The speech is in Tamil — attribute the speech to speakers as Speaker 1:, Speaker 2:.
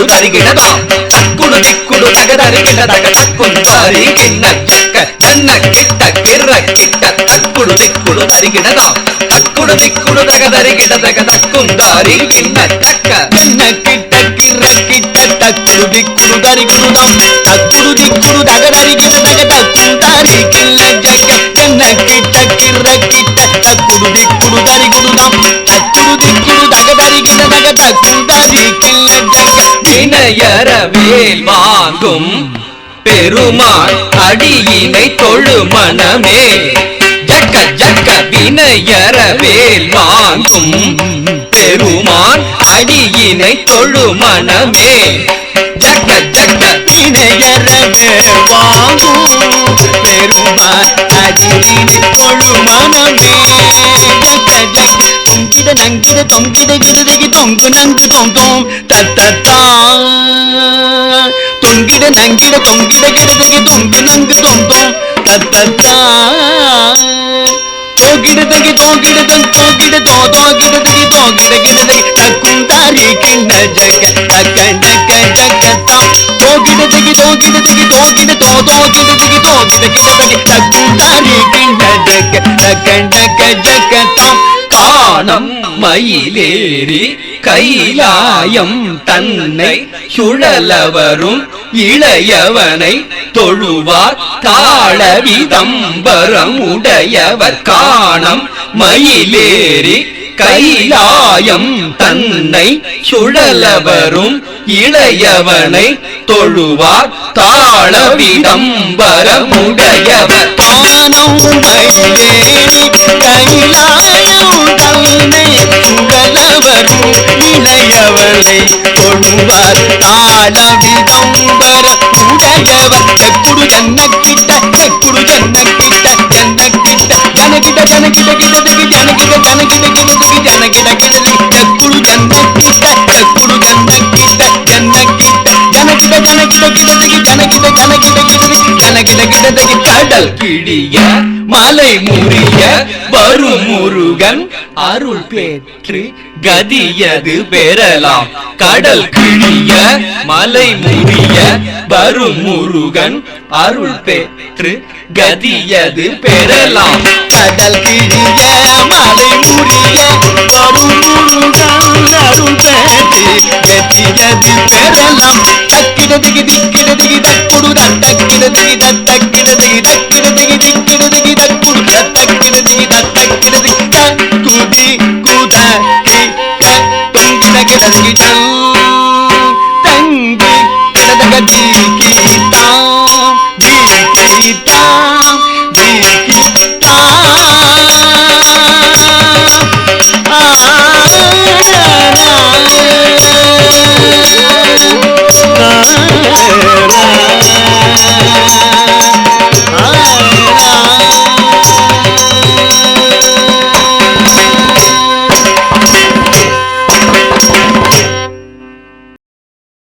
Speaker 1: தரிகிடதாம் தக்குடு திக்குடு தகதரிகிடதக தக்குந்தாரி கிண்ண ஜக்க ஜன்ன கிட்ட கிர்ர கிட்ட தக்குடு திக்குடு தரிகிடதாம் தக்குடு திக்குடு தகதரிகிடதக தக்குந்தாரி கிண்ண ஜக்க ஜன்ன கிட்ட கிர்ர கிட்ட தக்குடு திக்குடு தரிகிடதாம் தக்குடு திக்குடு தகதரிகிடதக தக்குந்தாரி கிண்ண ஜக்க ஜன்ன கிட்ட கிர்ர கிட்ட தக்குடு திக்குடு தரிகிடதாம் தக்குடு திக்குடு தகதரிகிடதக தக்குந்தாரி கிண்ண ஜக்க வினையறவேல் வாங்கும் பெருமாள் அடியினை தொழு மனமே ஜக்க ஜக்க வினையறவேல் வாங்கும் பெருமாள் அடியினை தொழு மனமே ஜக்க ஜக்க வினையறவேல் வாங்கும் பெருமாள் அடியினை தொழு மனமே ஜக்க ஜக்க தொங்கிட நங்கிட தொங்கிட கிருதகி தொங்கு நங்கு தொங்கும் தத்தத்தா தொங்கிட நங்கிட தொங்கிட கிருதகி தொங்கு நங்கு தொங்கும் தத்தத்தா தோகிடதகி தோகிடதன் தோகிட தோகிடதகி தோகிட கிருதகி தக்குந்தாரி கிண்ண ஜக தக்க ஜக்க ஜக்கத்தாம் தோகிடதகி தோகிடதகி தோகிட தோகிடதகி தோகிட கிருதகி தக்குந்தாரி கிண்ண ஜக தக்க ஜக்க ஜக்கத்தாம் காணம் மயிலேறி கைலாயம் தன்னை சுழலவரும் இளையவனை தொழுவார் தாளவிதம்பரம் உடையவர் காணம் மயிலேறி கைலாயம் தன்னை சுழலவரும் இளையவனை தொழுவார் தாளவிதம்பரம் உடையவர் காணம் மயிலேறி கைலாயம் தன்னை சுழலவரும் இளையவனை தொழுவார் தாளவிதம்பர உடையவர் செக்குடு ஜன்னக்கிட்ட செக்குடு ஜன்னக்கிட்ட ஜன்னக்கிட்ட ஜனகிட ஜனகிட கிடதகி ஜனகிட ஜனகிட கிடதகி ஜனகிட கிடதகி செக்குடு ஜன்னக்கிட்ட செக்குடு ஜன்னக்கிட்ட ஜன்னக்கிட்ட ஜனகிட ஜனகிட கிடதகி ஜனகிட ஜனகிட கிடதகி ஜனகிட கிடதகி கடல் கிழிய மலை முறிய வரும் முருகன் அருள் பெற்று கதியது பெறலாம் கடல் கிழிய மலை முறிய வரும் முருகன் அருள் பெற்று கதியது பெறலாம் கடல் கிழிய மலை முறிய வரும் முருகன் அருள் பெற்று கதியது பெறலாம் தக்கிடதகி திக்கிடதகி தக்குடு தக்கிடதகி தக்கிடதகி தக்கிடதகி திக்கிடதகி தக்குடு தக்கிடதகி தக்கிடதகி தக்குதி குத தொங்கிட கிடதகி தங்கி கிடதக தீ கீதா